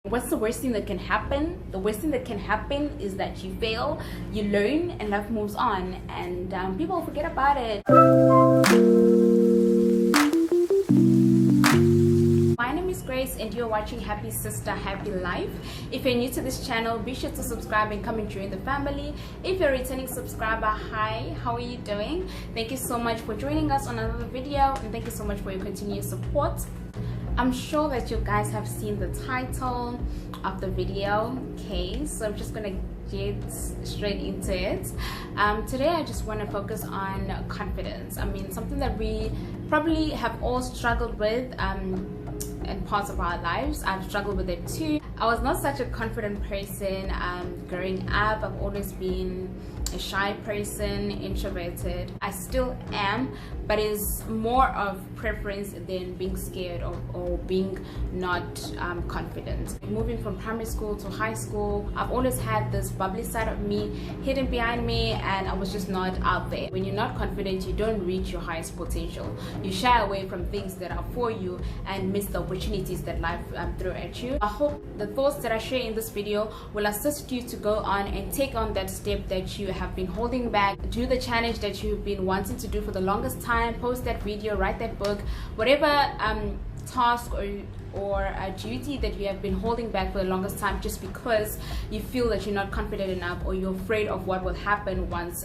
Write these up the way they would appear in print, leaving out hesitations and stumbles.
What's the worst thing that can happen? The worst thing that can happen is that you fail, you learn, and life moves on, and people forget about it. My name is Grace and you're watching Happy Sister Happy Life. If you're new to this channel, be sure to subscribe and come and join the family. If you're a returning subscriber, hi, how are you doing? Thank you so much for joining us on another video, and thank you so much for your continued support. I'm sure that you guys have seen the title of the video, okay, so I'm just gonna get straight into it. Today I just want to focus on confidence. I mean, something that we probably have all struggled with in parts of our lives. I've struggled with it too. I was not such a confident person growing up. I've always been a shy person, introverted. I still am, but it's more of preference than being scared or being not confident. Moving from primary school to high school, I've always had this bubbly side of me hidden behind me, and I was just not out there. When you're not confident, you don't reach your highest potential. You shy away from things that are for you and miss the opportunities that life throws at you. I hope the thoughts that I share in this video will assist you to go on and take on that step that you have been holding back. Do the challenge that you've been wanting to do for the longest time. Post that video, write that book, whatever task or a duty that you have been holding back for the longest time, just because you feel that you're not confident enough or you're afraid of what will happen once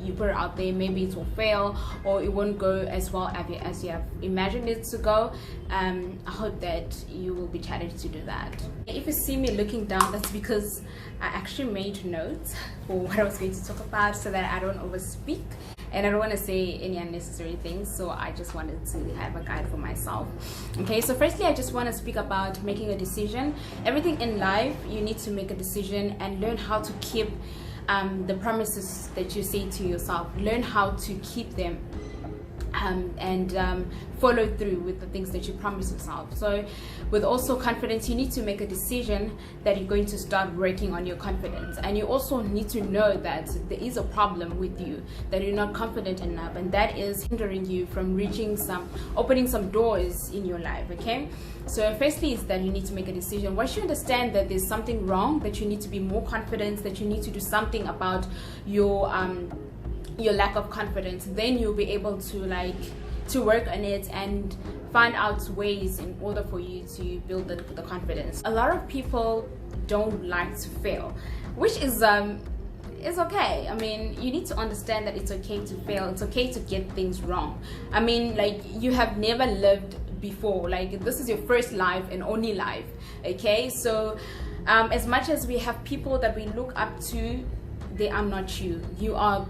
you put it out there. Maybe it will fail or it won't go as well as you have imagined it to go. I hope that you will be challenged to do that. If you see me looking down, that's because I actually made notes for what I was going to talk about so that I don't overspeak and I don't want to say any unnecessary things, so I just wanted to have a guide for myself. Okay, so firstly I just want to speak about making a decision. Everything in life, you need to make a decision and learn how to keep the promises that you say to yourself. Learn how to keep them and follow through with the things that you promise yourself. So with also confidence, you need to make a decision that you're going to start working on your confidence, and you also need to know that there is a problem with you, that you're not confident enough, and that is hindering you from opening some doors in your life. Okay, so firstly is that you need to make a decision. Once you understand that there's something wrong, that you need to be more confident, that you need to do something about your lack of confidence, then you'll be able to work on it and find out ways in order for you to build the confidence. A lot of people don't like to fail, which is okay. I mean, you need to understand that it's okay to fail. It's okay to get things wrong. I mean, like, you have never lived before. Like, this is your first life and only life. Okay, so as much as we have people that we look up to, they are not you. You are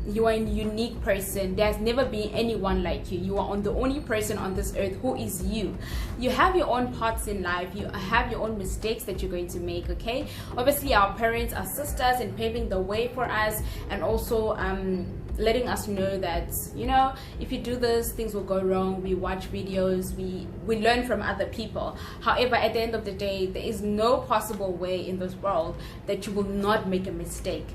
a unique person. There's never been anyone like you. You are the only person on this earth who is you. You have your own parts in life. You have your own mistakes that you're going to make. Okay, obviously our parents are sisters in paving the way for us, and also letting us know that, you know, if you do this, things will go wrong. We watch videos, we learn from other people. However, at the end of the day, there is no possible way in this world that you will not make a mistake.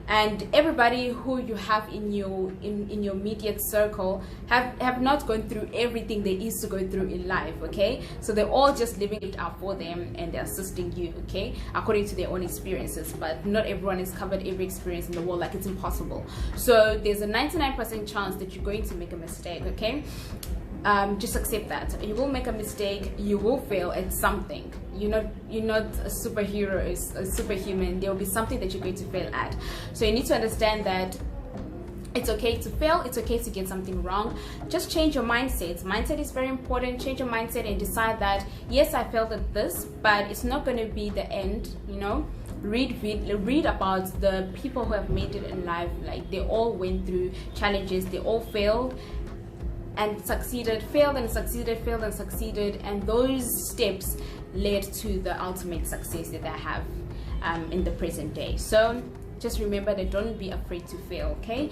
And everybody who you have in your immediate circle have not gone through everything there is to go through in life. Okay, so they're all just living it out for them and they're assisting you, okay, according to their own experiences. But not everyone has covered every experience in the world. Like, it's impossible. So there's a 99% chance that you're going to make a mistake. Okay, just accept that you will make a mistake. You will fail at something. You're not a superhero, a superhuman. There will be something that you're going to fail at. So you need to understand that it's okay to fail. It's okay to get something wrong. Just change your mindset. Mindset is very important. Change your mindset and decide that, yes, I failed at this, but it's not going to be the end. You know, read about the people who have made it in life. Like, they all went through challenges. They all failed and succeeded, failed and succeeded, failed and succeeded, and those steps led to the ultimate success that they have in the present day. So just remember that don't be afraid to fail. Okay,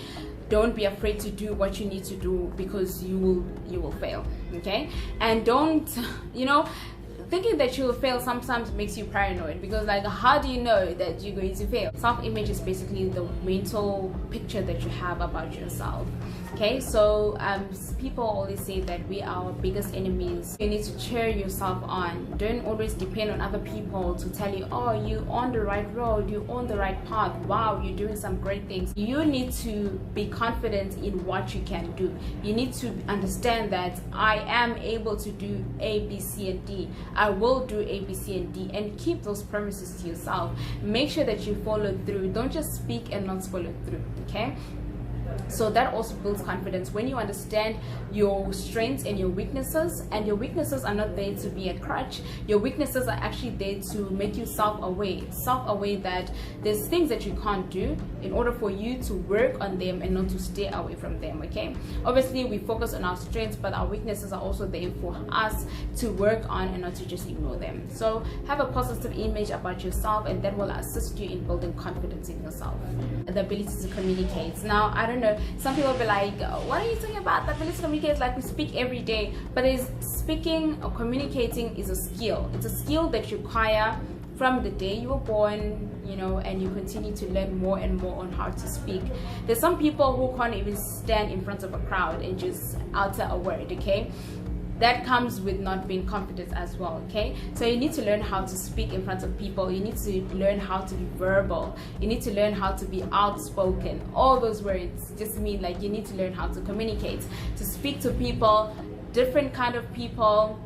don't be afraid to do what you need to do, because you will fail. Okay, and don't, you know, thinking that you will fail sometimes makes you paranoid, because like, how do you know that you're going to fail? Self-image is basically the mental picture that you have about yourself. Okay, so people always say that we are our biggest enemies. You need to cheer yourself on. Don't always depend on other people to tell you, oh, you're on the right road, you're on the right path, wow, you're doing some great things. You need to be confident in what you can do. You need to understand that I am able to do A, B, C, and D. I will do A, B, C, and D, and keep those promises to yourself. Make sure that you follow through. Don't just speak and not follow through. Okay, so that also builds confidence when you understand your strengths and your weaknesses, and your weaknesses are not there to be a crutch. Your weaknesses are actually there to make you self-aware that there's things that you can't do in order for you to work on them and not to stay away from them. Okay, obviously we focus on our strengths, but our weaknesses are also there for us to work on and not to just ignore them. So have a positive image about yourself, and that will assist you in building confidence in yourself. The ability to communicate. Now, I don't know, some people will be like, what are you talking about? The ability to communicate, like we speak every day, but is speaking or communicating is a skill. It's a skill that you acquire from the day you were born, you know, and you continue to learn more and more on how to speak. There's some people who can't even stand in front of a crowd and just utter a word. Okay, that comes with not being confident as well. Okay, so you need to learn how to speak in front of people. You need to learn how to be verbal. You need to learn how to be outspoken. All those words just mean like you need to learn how to communicate, to speak to people, different kind of people.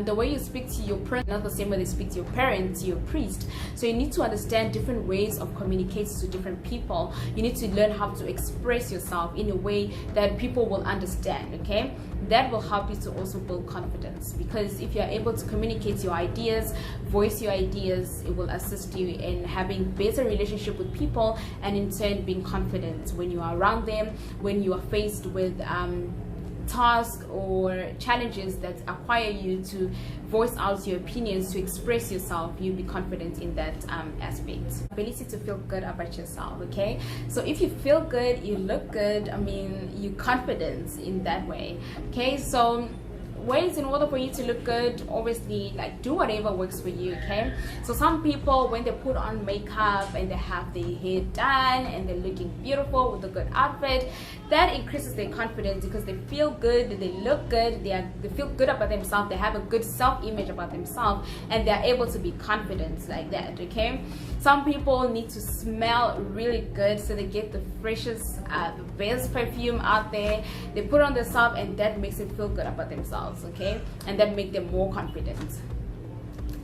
The way you speak to your parents, not the same way they speak to your parents, your priest. So you need to understand different ways of communicating to different people. You need to learn how to express yourself in a way that people will understand. Okay, that will help you to also build confidence, because if you're able to communicate your ideas, voice your ideas, it will assist you in having better relationship with people, and in turn being confident when you are around them, when you are faced with tasks or challenges that require you to voice out your opinions, to express yourself. You'll be confident in that aspect. Ability to feel good about yourself. Okay, so if you feel good, you look good, I mean, you're confident in that way. Okay, so ways in order for you to look good, obviously, like, do whatever works for you. Okay, so some people, when they put on makeup and they have their hair done and they're looking beautiful with a good outfit, that increases their confidence because they feel good, they look good, they feel good about themselves, they have a good self-image about themselves, and they're able to be confident like that. Okay, some people need to smell really good, so they get the freshest, the best perfume out there, they put on themselves, and that makes them feel good about themselves. Okay, and that make them more confident.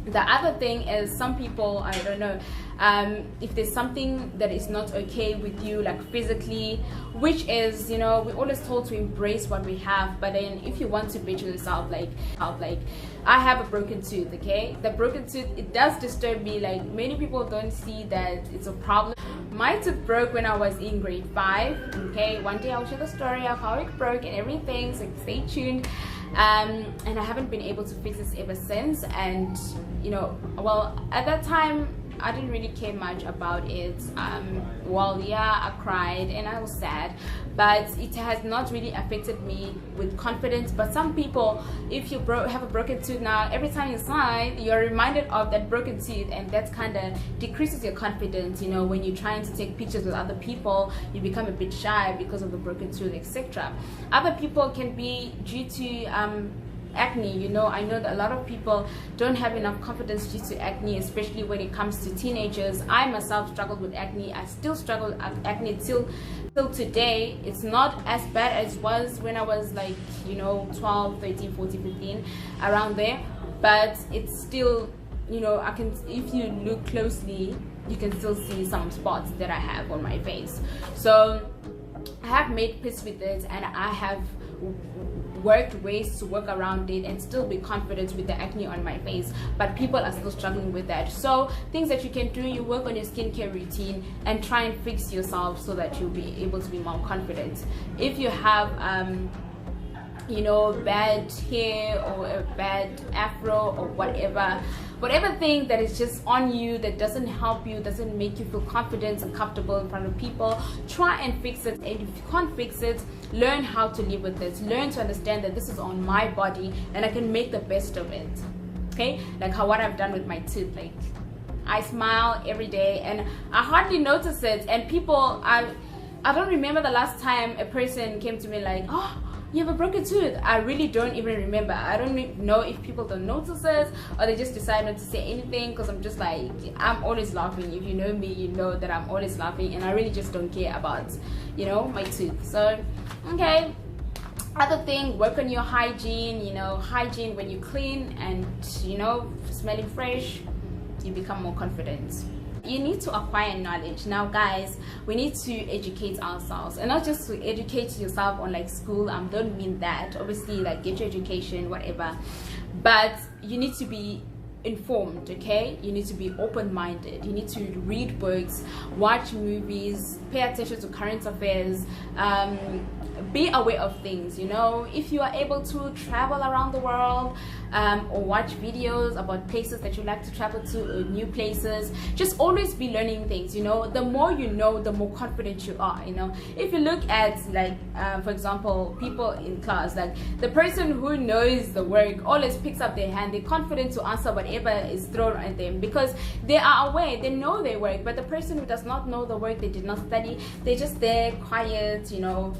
The other thing is, some people, I don't know, if there's something that is not okay with you, like physically, which is, you know, we're always told to embrace what we have, but then if you want to better yourself, like I have a broken tooth. Okay, the broken tooth, it does disturb me. Like, many people don't see that it's a problem. My tooth broke when I was in grade 5. Okay, one day I'll share the story of how it broke and everything, so stay tuned. And I haven't been able to fix this ever since. And you know, well, at that time I didn't really care much about it. Well, yeah, I cried and I was sad, but it has not really affected me with confidence. But some people, if you have a broken tooth now, every time you smile, you're reminded of that broken tooth, and that kind of decreases your confidence. You know, when you're trying to take pictures with other people, you become a bit shy because of the broken tooth, etc. Other people can be due to acne. You know, I know that a lot of people don't have enough confidence due to acne, especially when it comes to teenagers. I myself struggled with acne. I still struggle with acne till today. It's not as bad as it was when I was like, you know, 12, 13, 14, 15, around there, but it's still, you know, I can, if you look closely, you can still see some spots that I have on my face. So I have made peace with it, and I have worked ways to work around it and still be confident with the acne on my face, but people are still struggling with that. So things that you can do, you work on your skincare routine and try and fix yourself so that you'll be able to be more confident. If you have you know, bad hair or a bad afro or whatever thing that is just on you that doesn't help you, doesn't make you feel confident and comfortable in front of people, try and fix it. And if you can't fix it, learn how to live with it. Learn to understand that this is on my body and I can make the best of it. okay? Like how what I've done with my tooth. Like I smile every day and I hardly notice it, and people, I don't remember the last time a person came to me like, oh, you have a broken tooth. I really don't even remember. I don't know if people don't notice it or they just decide not to say anything, because I'm just like, I'm always laughing. If you know me, you know that I'm always laughing, and I really just don't care about, you know, my tooth. So okay, other thing, work on your hygiene. You know, hygiene, when you clean and, you know, smelling fresh, you become more confident. You need to acquire knowledge. Now guys, we need to educate ourselves, and not just to educate yourself on like school. I don't mean that, obviously, like get your education, whatever, but you need to be informed, okay? You need to be open-minded. You need to read books, watch movies, pay attention to current affairs, be aware of things. You know, if you are able to travel around the world, or watch videos about places that you like to travel to, or new places, just always be learning things. You know, the more you know, the more confident you are. You know, if you look at like for example, people in class, like the person who knows the work always picks up their hand. They're confident to answer whatever is thrown at them because they are aware, they know their work. But the person who does not know the work, they did not study, they're just there quiet, you know,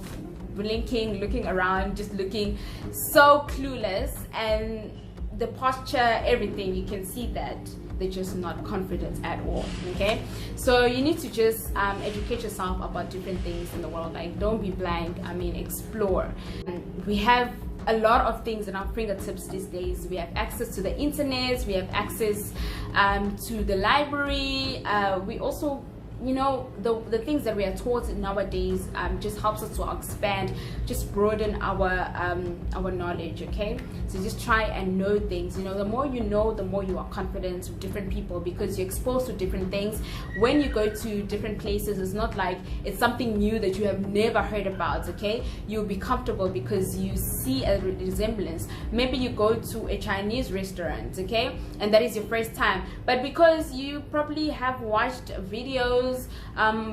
blinking, looking around, just looking so clueless, and the posture, everything, you can see that they're just not confident at all. Okay, so you need to just educate yourself about different things in the world. Like, don't be blank. I mean, explore. And we have a lot of things at our fingertips these days. We have access to the internet, we have access to the library. We also, you know, the things that we are taught nowadays just helps us to expand, just broaden our knowledge. Okay, so just try and know things. You know, the more you know, the more you are confident with different people, because you're exposed to different things. When you go to different places, it's not like it's something new that you have never heard about. Okay, you'll be comfortable because you see a resemblance. Maybe you go to a Chinese restaurant, okay, and that is your first time, but because you probably have watched videos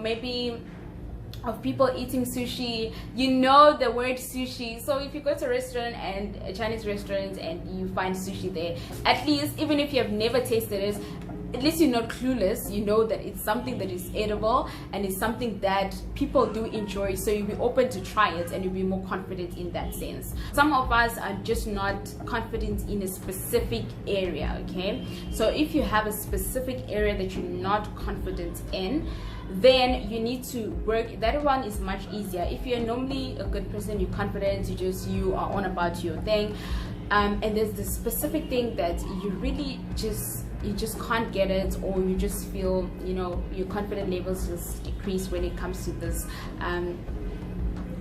maybe of people eating sushi, you know the word sushi. So if you go to a restaurant, and a Chinese restaurant, and you find sushi there, at least, even if you have never tasted it, at least you're not clueless. You know that it's something that is edible and it's something that people do enjoy, so you'll be open to try it and you'll be more confident in that sense. Some of us are just not confident in a specific area. Okay, so if you have a specific area that you're not confident in, then you need to work. That one is much easier. If you're normally a good person, you're confident, you are on about your thing, and there's this specific thing that you really just can't get it, or you just feel, you know, your confidence levels just decrease when it comes to this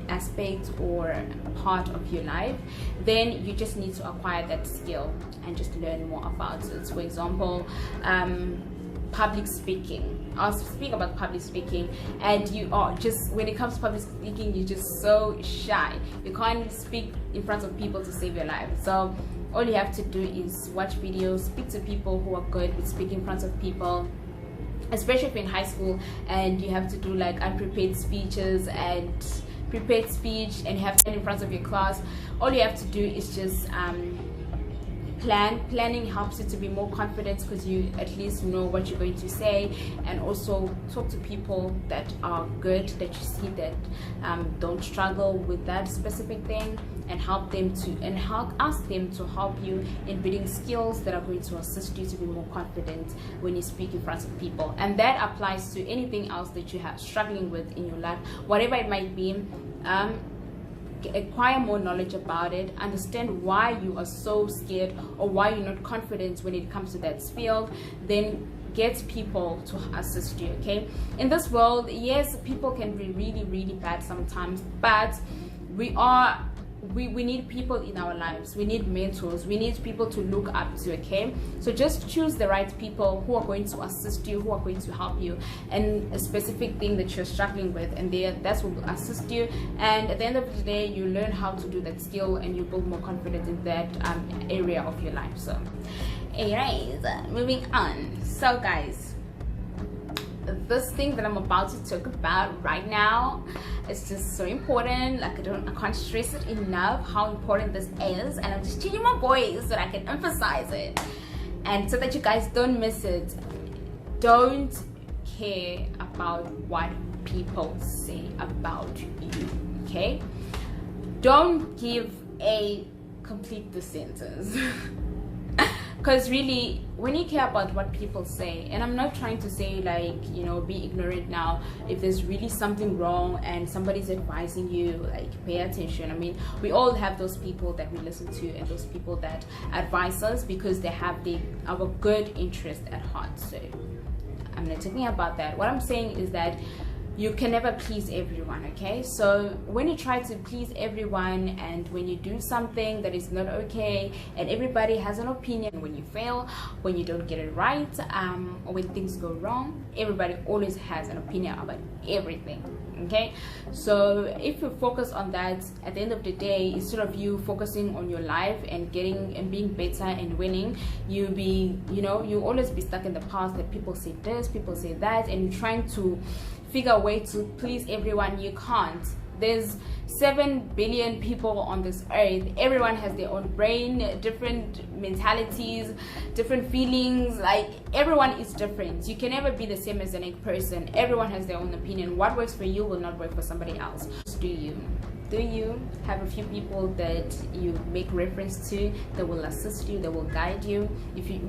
aspect or part of your life, then you just need to acquire that skill and just learn more about it. For example, public speaking. I'll speak about public speaking, and you are just, when it comes to public speaking, you're just so shy. You can't speak in front of people to save your life. So all you have to do is watch videos, speak to people who are good with speaking in front of people, especially if you're in high school and you have to do like unprepared speeches and prepared speech, and you have to stand in front of your class. All you have to do is just planning helps you to be more confident, because you at least know what you're going to say, and also talk to people that are good, that you see that don't struggle with that specific thing, and ask them to help you in building skills that are going to assist you to be more confident when you speak in front of people. And that applies to anything else that you have struggling with in your life, whatever it might be. Acquire more knowledge about it, understand why you are so scared or why you're not confident when it comes to that field, then get people to assist you. Okay, in this world, yes, people can be really, really bad sometimes, but we need people in our lives. We need mentors, we need people to look up to. Okay, so just choose the right people who are going to assist you, who are going to help you in a specific thing that you're struggling with, and that's what will assist you. And at the end of the day, you learn how to do that skill, and you build more confidence in that area of your life. So anyways, moving on. So guys, this thing that I'm about to talk about right now is just so important. Like, I can't stress it enough how important this is, and I'm just changing my voice so that I can emphasize it. And so that you guys don't miss it, don't care about what people say about you, okay? Don't give a complete the sentence. Because really, when you care about what people say, and I'm not trying to say like, you know, be ignorant now. If there's really something wrong and somebody's advising you, like, pay attention. I mean, we all have those people that we listen to and those people that advise us because they have our good interest at heart. So I'm not talking about that. What I'm saying is that you can never please everyone, okay? So when you try to please everyone and when you do something that is not okay and everybody has an opinion, when you fail, when you don't get it right, or when things go wrong, everybody always has an opinion about everything, okay? So if you focus on that, at the end of the day, instead of you focusing on your life and getting and being better and winning, you always be stuck in the past that people say this, people say that, and you're trying to figure a way to please everyone. You can't. There's 7 billion people on this earth. Everyone has their own brain, different mentalities, different feelings. Like, everyone is different. You can never be the same as the next person. Everyone has their own opinion. What works for you will not work for somebody else. Do you have a few people that you make reference to that will assist you, that will guide you?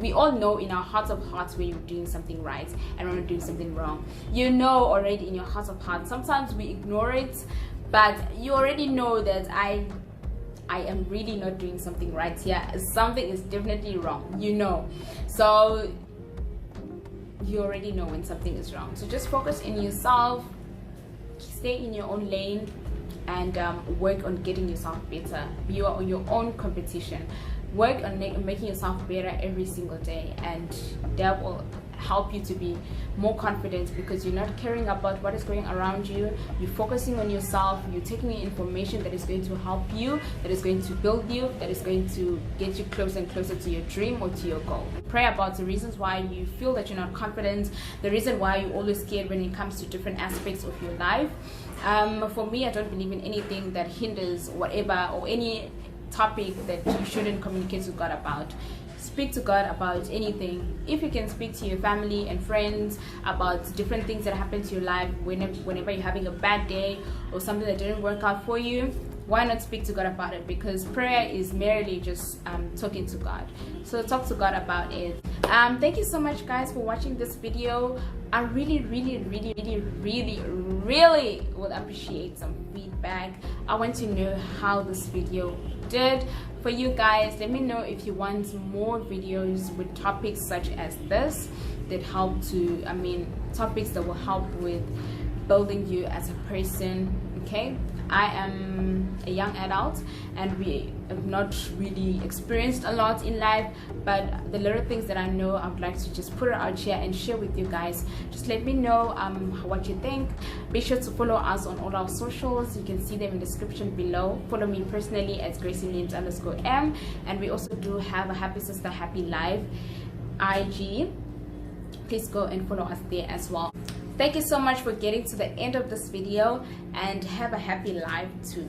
We all know in our hearts of hearts when you're doing something right and when you're doing something wrong. You know already in your hearts of hearts. Sometimes we ignore it, but you already know that I am really not doing something right here. Something is definitely wrong, you know. So you already know when something is wrong. So just focus in yourself, stay in your own lane, and work on getting yourself better. You are your own competition. Work on making yourself better every single day, and that will help you to be more confident because you're not caring about what is going around you. You're focusing on yourself. You're taking in information that is going to help you, that is going to build you, that is going to get you closer and closer to your dream or to your goal. Pray about the reasons why you feel that you're not confident, the reason why you're always scared when it comes to different aspects of your life. For me, I don't believe in anything that hinders whatever, or any topic that you shouldn't communicate to God about. Speak to God about anything. If you can speak to your family and friends about different things that happen to your life whenever you're having a bad day or something that didn't work out for you, why not speak to God about it? Because prayer is merely just talking to God. So talk to God about it. Thank you so much, guys, for watching this video. I really would appreciate some feedback. I want to know how this video did for you guys. Let me know if you want more videos with topics such as this that help to, topics that will help with building you as a person, okay? I am a young adult and we have not really experienced a lot in life, but the little things that I know, I would like to just put it out here and share with you guys. Just let me know what you think. Be sure to follow us on all our socials. You can see them in the description below. Follow me personally at GracieLinz_M, and we also do have a Happy Sister Happy Life IG. Please go and follow us there as well. Thank you so much for getting to the end of this video, and have a happy life too.